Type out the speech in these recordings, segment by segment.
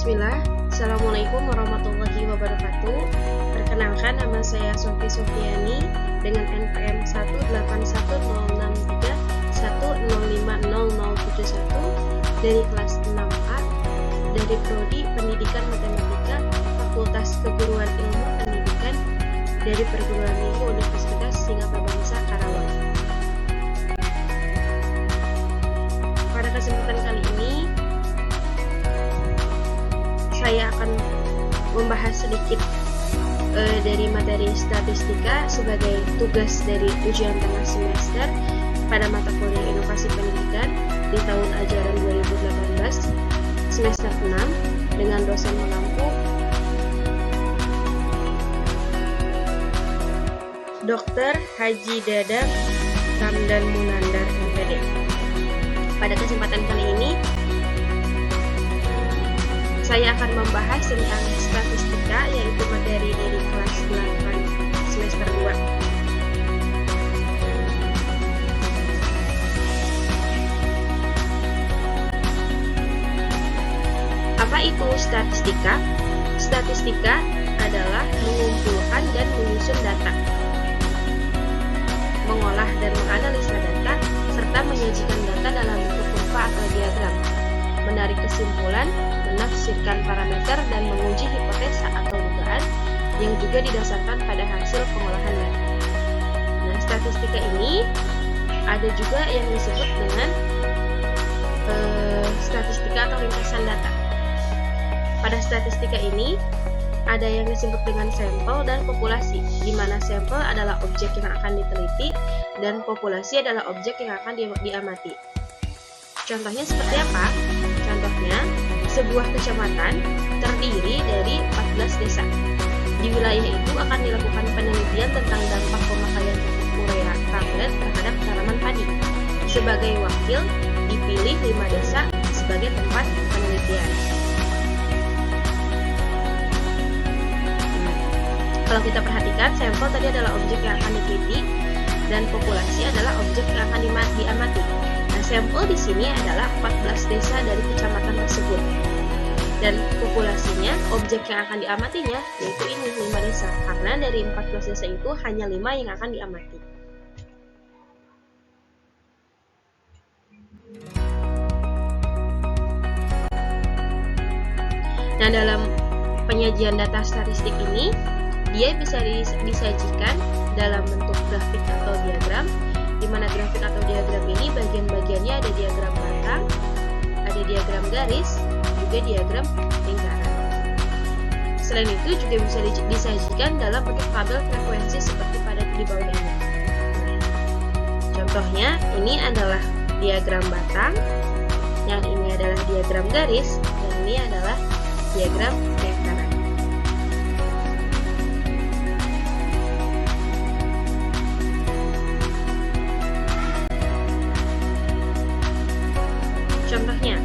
Bismillah, Assalamualaikum warahmatullahi wabarakatuh. Perkenalkan, nama saya Sofi Sofiani dengan NPM 1818310500071 dari kelas 6A dari Prodi Pendidikan Matematika Fakultas Keguruan Ilmu Pendidikan dari Perguruan Tinggi Universitas Singapura Bangsa Karawang. Pada kesempatan kali ini saya akan membahas sedikit dari materi statistika sebagai tugas dari ujian tengah semester pada mata kuliah Inovasi Pendidikan di tahun ajaran 2018 semester 6 dengan dosen mengampu Dr. Haji Dadang Ramdan Munandar MPD. Pada kesempatan kali ini saya akan membahas tentang statistika, yaitu materi dari kelas 8 semester 2. Apa itu statistika? Statistika adalah mengumpulkan dan menyusun data, mengolah dan menganalisa data, serta menyajikan data dalam bentuk kurva atau diagram, menarik kesimpulan, menafsirkan parameter, dan menguji hipotesa atau dugaan yang juga didasarkan pada hasil pengolahan data. Nah, statistika ini ada juga yang disebut dengan statistika atau ringkasan data. Pada statistika ini ada yang disebut dengan sampel dan populasi, di mana sampel adalah objek yang akan diteliti dan populasi adalah objek yang akan diamati. Contohnya seperti apa? Contohnya, sebuah kecamatan terdiri dari 14 desa. Di wilayah itu akan dilakukan penelitian tentang dampak pemakaian pupuk urea tablet terhadap tanaman padi. Sebagai wakil, dipilih 5 desa sebagai tempat penelitian. Kalau kita perhatikan, sampel tadi adalah objek yang akan diteliti dan populasi adalah objek yang akan diamati. Nah, sampel di sini adalah 14 desa dari kecamatan tersebut. Dan populasinya, objek yang akan diamatinya, yaitu ini 5 desa. Karena dari 14 desa itu hanya 5 yang akan diamati. Nah, dalam penyajian data statistik ini, dia bisa disajikan dalam bentuk grafik atau diagram, di mana grafik atau diagram ini bagian-bagiannya ada diagram batang, ada diagram garis, juga diagram lingkaran. Selain itu juga bisa disajikan dalam bentuk tabel frekuensi seperti pada di bawah ini. Contohnya, ini adalah diagram batang, yang ini adalah diagram garis, dan ini adalah diagram lingkaran. Contohnya,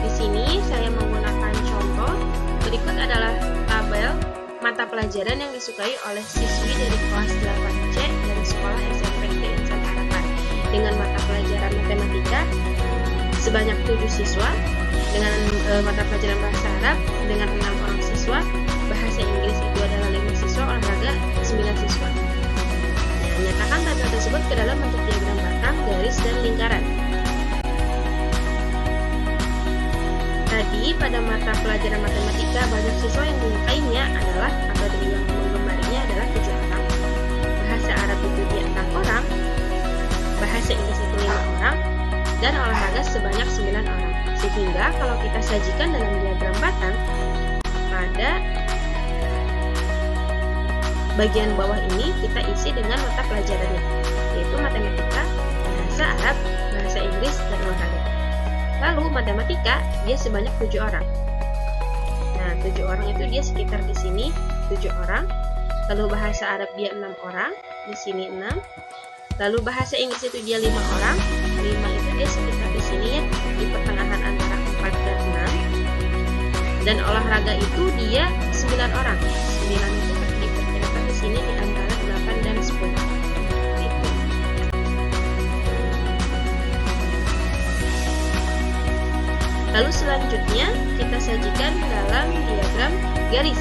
di sini saya menggunakan contoh berikut adalah tabel mata pelajaran yang disukai oleh siswi dari kelas 8C dari sekolah SMPT Insan Harapan dengan mata pelajaran matematika sebanyak 7 siswa, dengan mata pelajaran bahasa Arab dengan 6 orang siswa, bahasa Inggris itu adalah 5 siswa, olahraga 9 siswa. Nah, nyatakan tabel tersebut ke dalam bentuk diagram batang, garis, dan lingkaran. Tadi pada mata pelajaran matematika banyak siswa yang menyukainya adalah atau yang menggemarinya adalah 7 orang. Bahasa Arab itu dia 6 orang, bahasa Inggris itu 5 orang, dan olahraga sebanyak 9 orang. Sehingga kalau kita sajikan dalam diagram batang, pada bagian bawah ini kita isi dengan mata pelajarannya, yaitu matematika, bahasa Arab, bahasa Inggris, dan olahraga. Lalu matematika dia sebanyak 7 orang. Nah, 7 orang itu dia sekitar di sini 7 orang. Lalu bahasa Arab dia 6 orang, di sini 6. Lalu bahasa Inggris itu dia 5 orang. 5 itu dia sekitar di sini ya, di pertengahan antara 4 dan 6. Dan olahraga itu dia 9 orang. 9 itu diperkirakan di sini di antara 8 dan 10. Lalu selanjutnya kita sajikan dalam diagram garis.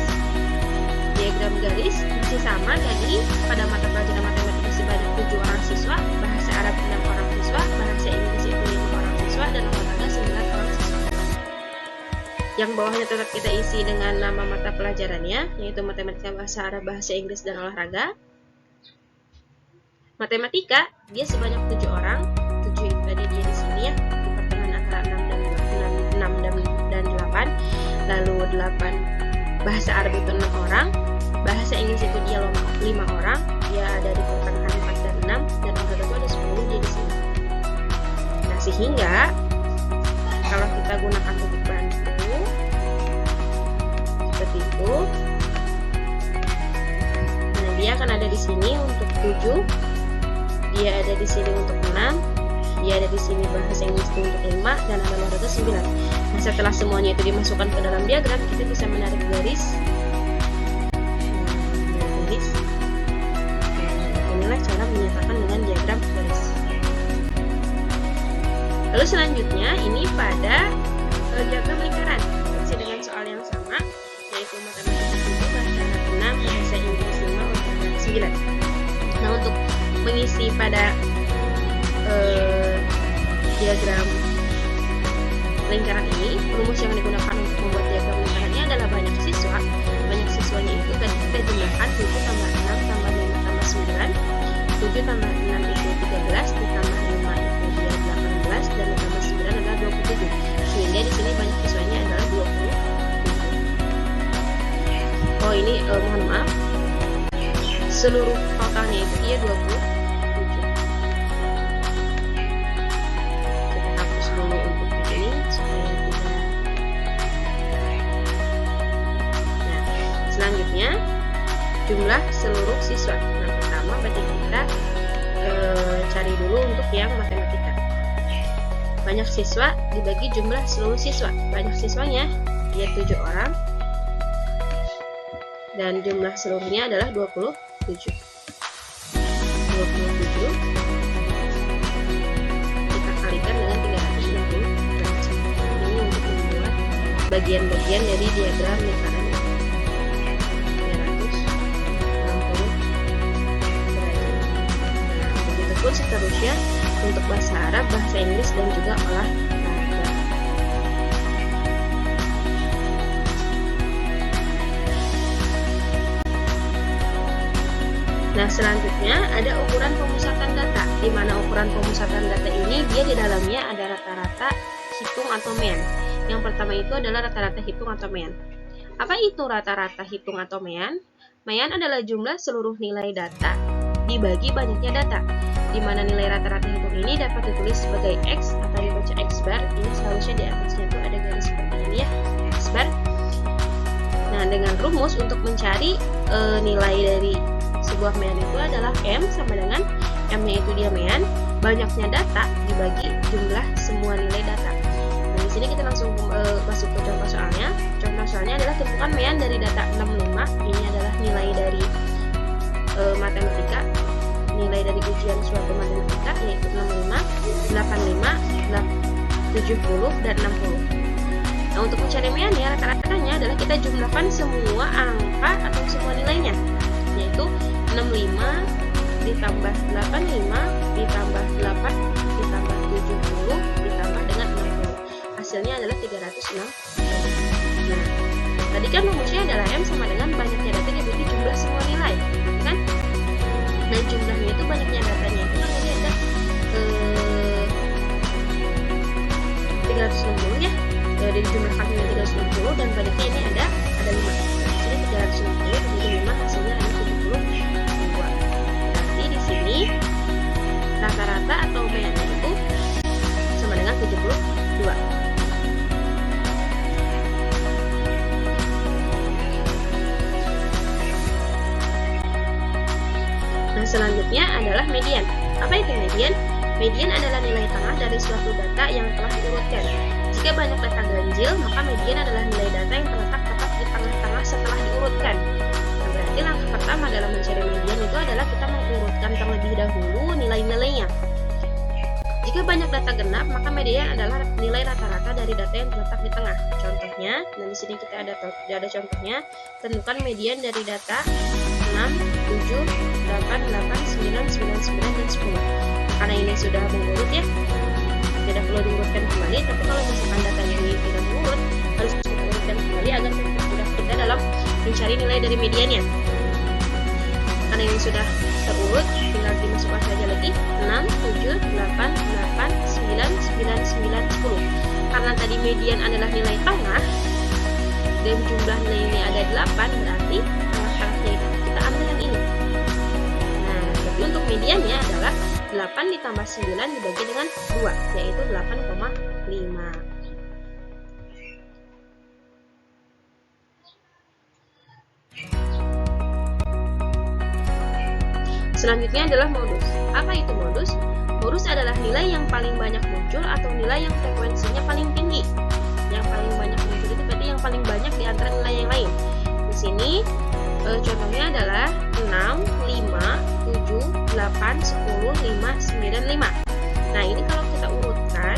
Diagram garis masih sama tadi, pada mata pelajaran matematika sebanyak 7 orang siswa, bahasa Arab 6 orang siswa, bahasa Inggris itu 5 orang siswa, dan olahraga 9 orang siswa. Yang bawahnya tetap kita isi dengan nama mata pelajarannya, yaitu matematika, bahasa Arab, bahasa Inggris, dan olahraga. Matematika dia sebanyak 7 orang, 7 itu tadi dia di sini ya, di pertengahan antara 6 dan 8. Lalu 8 bahasa Arab itu 6 orang, bahasa Inggris itu dia 5 orang, dia ada di pertengahan 4 dan 6, dan olahraga itu ada 10 dia di sini. Nah, sehingga kalau kita gunakan titik bantu seperti itu, nah dia akan ada di sini untuk 7, dia ada di sini untuk 6, dia ada di sini bahasa Inggris itu untuk 5, dan ada olahraga 9. Nah, setelah semuanya itu dimasukkan ke dalam diagram, kita bisa menarik garis. Inilah cara menyatakan dengan diagram garis. Lalu selanjutnya ini pada diagram lingkaran, masih dengan soal yang sama, yaitu matematika 7, bahasa Arab 6, bahasa Inggris 5, olahraga 9. Nah, untuk mengisi pada diagram lingkaran ini, rumus yang digunakan untuk membuat diagram lingkarannya adalah banyak siswa. Banyak siswanya itu tadi kita jumlahkan 7 tambah 6 tambah 5 tambah 9. 7 tambah 6 itu 13, ditambah 5 itu dia 18, dan ditambah 9 adalah 27. Sehingga di sini banyak siswanya adalah 27. Oh, ini mohon maaf, seluruh totalnya itu dia 27. Kita hapus dulu untuk ini supaya tidak. Nah, selanjutnya jumlah seluruh siswa. Nah, pertama berarti kita cari dulu untuk yang matematika. Banyak siswa dibagi jumlah seluruh siswa. Banyak siswanya dia 7 orang, dan jumlah seluruhnya adalah 27. 27 kita kalikan dengan 360 derajat. Ini untuk membuat bagian-bagian dari diagram lingkaran. 360 derajat. Begitupun seterusnya untuk bahasa Arab, bahasa Inggris, dan juga olahraga. Nah, selanjutnya ada ukuran pemusatan data, di mana ukuran pemusatan data ini dia di dalamnya ada rata-rata, hitung, atau mean. Yang pertama itu adalah rata-rata, hitung, atau mean. Apa itu rata-rata, hitung, atau mean? Mean adalah jumlah seluruh nilai data dibagi banyaknya data, di mana nilai rata-rata hitung ini dapat ditulis sebagai X atau dibaca X bar. Ini seharusnya di atasnya itu ada garis seperti ini ya, X bar. Nah, dengan rumus untuk mencari nilai dari sebuah mean itu adalah M sama dengan M-nya itu dia mean, banyaknya data dibagi jumlah semua nilai data. Nah, di sini kita langsung masuk ke contoh soalnya. Contoh soalnya adalah temukan mean dari data 65. Ini adalah nilai dari matematika, nilai dari ujian suatu matematika, yaitu 65, 85, 70, dan 60. Nah, untuk mencari mean ya, rata-ratanya adalah kita jumlahkan semua angka atau semua nilainya, yaitu 65 ditambah 85 ditambah 8 ditambah 70 ditambah dengan 60. Hasilnya adalah 306. Nah, tadi kan rumusnya adalah M sama dengan banyaknya data dibagi jumlah semua nilai, kan? Dan jumlahnya itu banyaknya datanya itu kan tadi ada 360 ya. Dari jumlah kalinya 360 dan banyaknya ini ada 5. Jadi 360 dibagi 5 hasilnya ada 72. Berarti di sini rata-rata atau meannya itu sama dengan 72. Nah, selanjutnya adalah median. Apa itu median? Median adalah nilai tengah dari suatu data yang telah diurutkan. Jika banyak data ganjil, maka median adalah nilai data yang terletak tepat di tengah-tengah setelah diurutkan. Nah, berarti langkah pertama dalam mencari median itu adalah kita mengurutkan terlebih dahulu nilai-nilainya. Jika banyak data genap, maka median median adalah nilai rata-rata dari data yang terletak di tengah. Contohnya, nah di sini kita ada contohnya, tentukan median dari data 6, 7, 8, 9, 9, dan 10. Karena ini sudah mengurut ya, tidak perlu diurutkan kembali, tapi kalau misalkan datanya ini tidak mengurut, harus kita urutkan kembali agar mempermudah kita dalam mencari nilai dari mediannya. Karena ini sudah terurut, tinggal dimasukkan saja lagi 6, 7, 8, 9, 10. Karena tadi median adalah nilai tengah dan jumlah nilai ini ada 8, berarti tengah-tengahnya itu kita ambil yang ini. Nah, jadi untuk mediannya adalah 8 ditambah 9 dibagi dengan 2, yaitu 8,5. Selanjutnya adalah modus. Apa itu modus? Modus adalah nilai yang paling banyak muncul atau nilai yang frekuensinya paling tinggi. Yang paling banyak muncul itu berarti yang paling banyak di antara nilai yang lain. Di sini contohnya adalah 6, 5, 7, 8, 10, 5, 9, 5. Nah, ini kalau kita urutkan,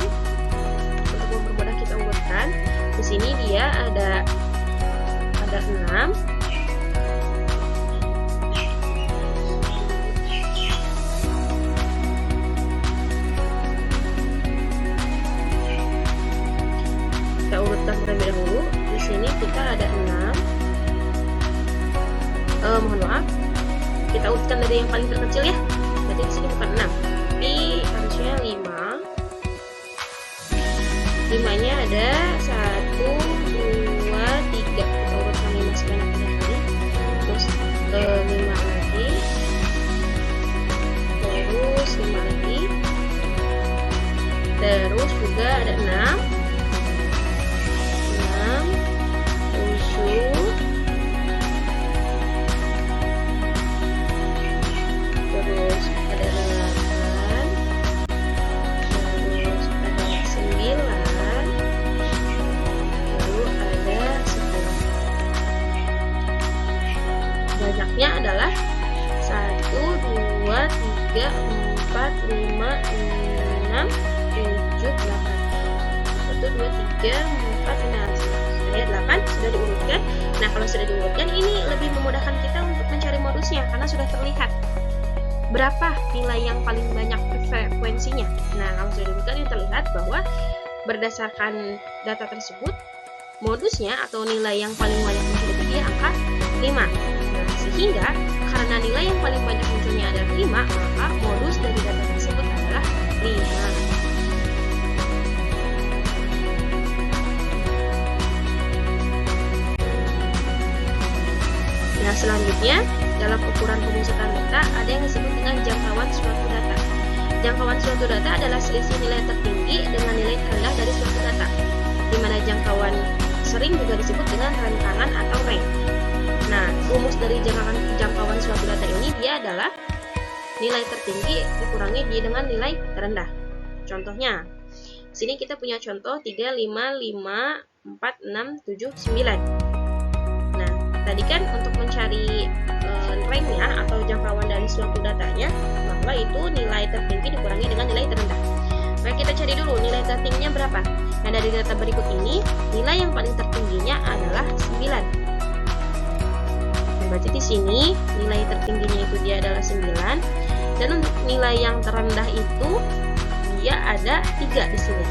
untuk mempermudah kita urutkan, di sini dia ada 6. Kita urutkan terlebih dahulu. Di sini kita ada 6. Mohon maaf. Kita urutkan dari yang paling terkecil ya. Berarti di sini bukan 6, tapi harusnya 5. 5-nya ada 1, 2, 3. Kita urutkan 5 sebanyak 3 kali. Terus 5 lagi. Terus 5 lagi. Terus juga ada 6. 7, terus ada 8, terus ada 9, lalu ada 10. Banyaknya adalah 1, 2, 3, 4, 5, 6, 7, 8. 1, 2, 3, 4, 5, 8 sudah diurutkan. Nah, kalau sudah diurutkan, ini lebih memudahkan kita untuk mencari modusnya karena sudah terlihat berapa nilai yang paling banyak frekuensinya. Nah, kalau sudah diurutkan, ini terlihat bahwa berdasarkan data tersebut, modusnya atau nilai yang paling banyak muncul itu dia angka 5. Nah, sehingga karena nilai yang paling banyak munculnya adalah 5, maka modus dari data tersebut adalah 5. Nah, selanjutnya, dalam ukuran pemusatan data, ada yang disebut dengan jangkauan suatu data. Jangkauan suatu data adalah selisih nilai tertinggi dengan nilai terendah dari suatu data, di mana jangkauan sering juga disebut dengan rentangan atau range. Nah, rumus dari jangkauan suatu data ini dia adalah nilai tertinggi dikurangi dengan nilai terendah. Contohnya, sini kita punya contoh 3, 5, 5, 4, 6, 7, 9. Tadi kan untuk mencari range-nya atau jangkauan dari suatu datanya, maka itu nilai tertinggi dikurangi dengan nilai terendah. Maka kita cari dulu nilai tertingginya berapa. Nah, dari data berikut ini, nilai yang paling tertingginya adalah 9. Nah, berarti di sini nilai tertingginya itu dia adalah 9. Dan untuk nilai yang terendah itu dia ada 3 di sini.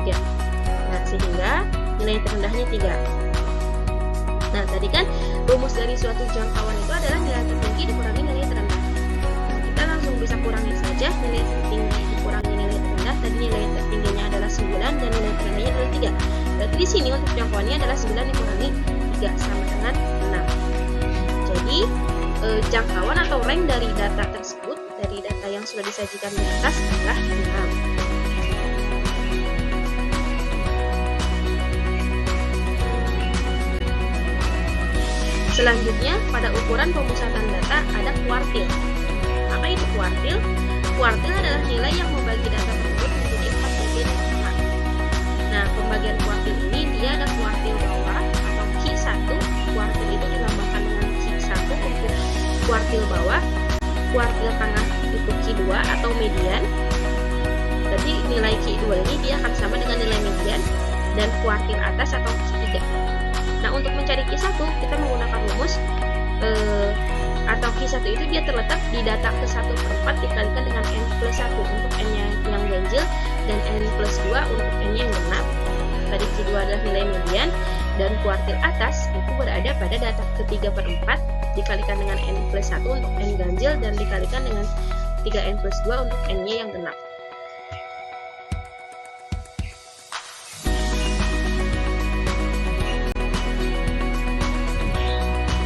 3. Nah, sehingga nilai terendahnya 3. Nah, tadi kan rumus dari suatu jangkauan itu adalah nilai tertinggi dikurangi nilai terendah. Nah, kita langsung bisa kurangi saja nilai tertinggi dikurangi nilai terendah. Tadi nilai tertingginya adalah 9 dan nilai terendahnya adalah 3. Berarti di sini untuk jangkauannya adalah 9 dikurangi 3 sama dengan 6. Jadi, jangkauan atau range dari data tersebut, dari data yang sudah disajikan di atas adalah 6. Selanjutnya, pada ukuran pemusatan data ada kuartil. Apa itu kuartil? Kuartil adalah nilai yang membagi data tersebut menjadi 4 bagian yang sama. Nah, pembagian kuartil ini dia ada kuartil bawah atau Q1. Kuartil itu dilambangkan dengan Q1 untuk kuartil bawah. Kuartil tengah itu Q2 atau median. Berarti nilai Q2 ini dia akan sama dengan nilai median dan kuartil atas atau Q3. Nah, untuk mencari Q1 kita menggunakan rumus atau Q1 itu dia terletak di data ke1/4 dikalikan dengan N+1 untuk N-nya yang ganjil dan N+2 untuk N-nya yang genap. Tadi Q2 adalah nilai median dan kuartil atas itu berada pada data ke3/4 dikalikan dengan N+1 untuk N ganjil dan dikalikan dengan 3N+2 untuk N-nya yang genap.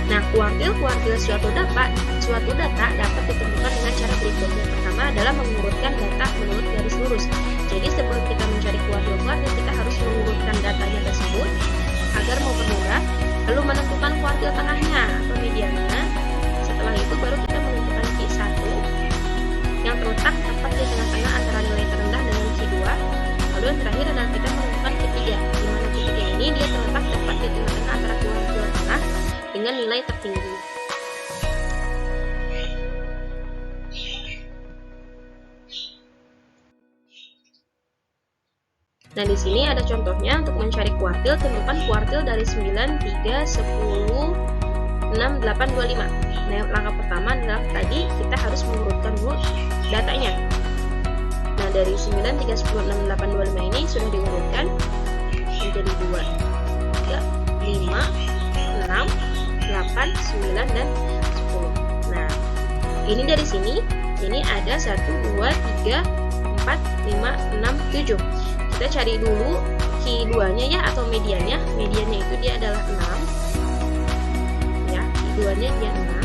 Nah, kuartil suatu data dapat ditentukan dengan cara berikut. Yang pertama adalah mengurutkan data menurut garis lurus. Jadi sebelum kita mencari kuartil, kita harus mengurutkan datanya tersebut agar mempermudah, lalu menentukan kuartil tengahnya atau mediannya. Setelah itu baru kita menentukan Q1 yang terletak tepat di tengah-tengah antara nilai terendah dengan Q2. Lalu yang terakhir adalah kita menentukan Q3, di mana Q3 ini dia terletak tepat di tengah-tengah antara kuartil tengah dengan nilai tertinggi. Nah, di sini ada contohnya untuk mencari kuartil, tentukan kuartil dari 9, 3, 10, 6, 8, 25. Nah, langkah pertama adalah tadi kita harus mengurutkan dulu datanya. Nah, dari 9, 3, 10, 6, 8, 25 ini sudah diurutkan menjadi 2, 3, 5, 6, 8, 9, dan 10. Nah, ini dari sini, ini ada 1, 2, 3, 4, 5, 6, 7. Kita cari dulu Q2-nya ya, atau mediannya. Mediannya itu dia adalah 6. Ya, Q2-nya dia 6.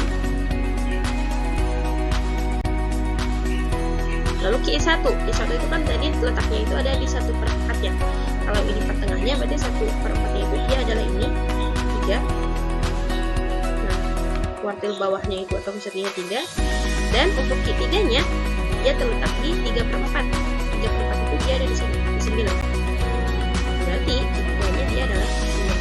Lalu Q1 itu kan tadi letaknya itu ada di 1/4 ya. Kalau ini pertengahnya berarti 1/4-nya itu dia adalah ini 3. Nah, kuartil bawahnya itu atau misalnya 3. Dan untuk Q3-nya dia terletak di 3/4. 3/4 itu dia ada di sini, di 9. Berarti Q2-nya dia adalah 9.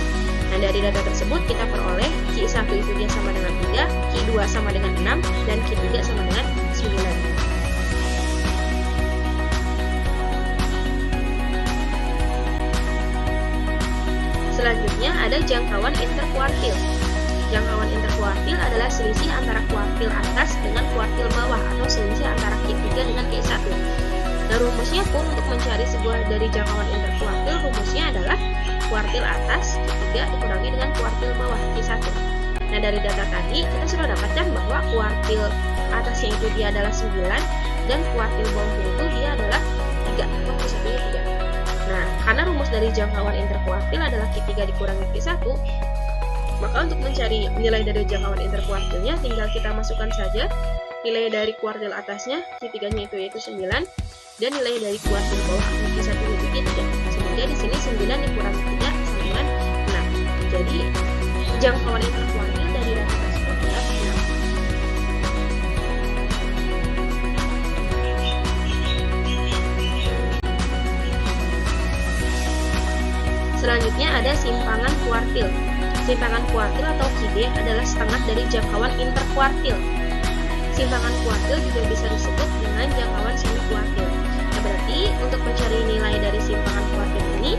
Nah, dari data tersebut kita peroleh Q1 itu dia sama dengan 3, Q2 sama dengan 6, dan Q3 sama dengan 9. Selanjutnya ada jangkauan interkuartil. Jangkauan interkuartil adalah selisih antara kuartil atas dengan kuartil bawah atau selisih antara Q3 dengan Q1. Nah, rumusnya pun untuk mencari sebuah dari jangkauan interkuartil, rumusnya adalah kuartil atas Q3 dikurangi dengan kuartil bawah Q1. Nah, dari data tadi kita sudah dapatkan bahwa kuartil atasnya itu dia adalah 9 dan kuartil bawahnya itu dia adalah 3 atau Q1-nya 3. Nah, karena rumus dari jangkauan interkuartil adalah Q3 dikurangi Q1, maka untuk mencari nilai dari jangkauan interkuartilnya tinggal kita masukkan saja nilai dari kuartil atasnya Q3-nya itu yaitu 9 dan nilai dari kuartil bawah atau Q1 itu dia 3. Sehingga di sini 9 dikurangi 3 sama dengan 6. Jadi jangkauan interkuartil dari data tersebut adalah 6. Selanjutnya ada simpangan kuartil. Simpangan kuartil atau QD adalah setengah dari jangkauan interkuartil. Simpangan kuartil juga bisa disebut dengan jangkauan semi kuartil. Nah, berarti untuk mencari nilai dari simpangan kuartil ini,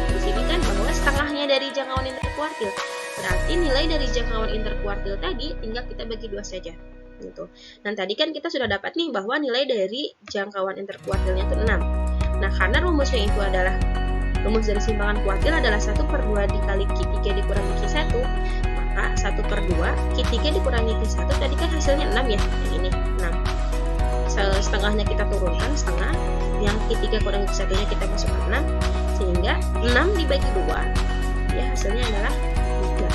di sini kan bahwa setengahnya dari jangkauan interkuartil. Berarti nilai dari jangkauan interkuartil tadi tinggal kita bagi 2 saja. Gitu. Dan tadi kan kita sudah dapat nih bahwa nilai dari jangkauan interkuartilnya itu 6. Nah, karena rumusnya itu adalah rumus dari simpangan kuartil adalah 1/2 dikali Q3 dikurangi Q1, maka 1/2 Q3 dikurangi Q1 tadi kan hasilnya 6 ya, ini 6. Setengahnya kita turunkan, setengah, yang Q3 kurangi Q1-nya kita masukkan 6, sehingga 6 dibagi 2, ya hasilnya adalah 3.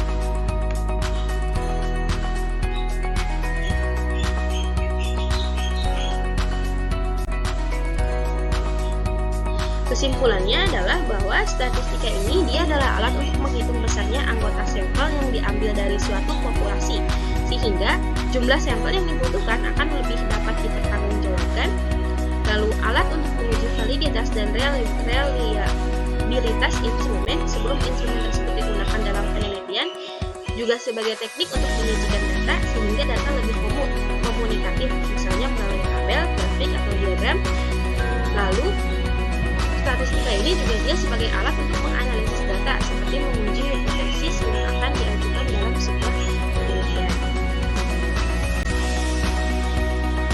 Kesimpulannya adalah bahwa statistika ini dia adalah alat untuk menghitung besarnya anggota sampel yang diambil dari suatu populasi, sehingga jumlah sampel yang dibutuhkan akan lebih dapat dipertanggungjawabkan. Lalu alat untuk menguji validitas dan reliabilitas instrumen sebelum instrumen tersebut digunakan dalam penelitian, juga sebagai teknik untuk menyajikan data sehingga data lebih komunikatif, misalnya melalui tabel, grafik, atau diagram, Lalu, statistika ini juga dia sebagai alat untuk menganalisis data, seperti menguji hipotesis yang akan diajukan dalam sebuah penelitian.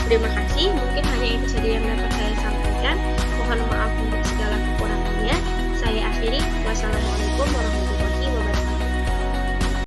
Terima kasih, mungkin hanya itu saja yang dapat saya sampaikan. Mohon maaf untuk segala kekurangannya. Saya akhiri. Wassalamualaikum.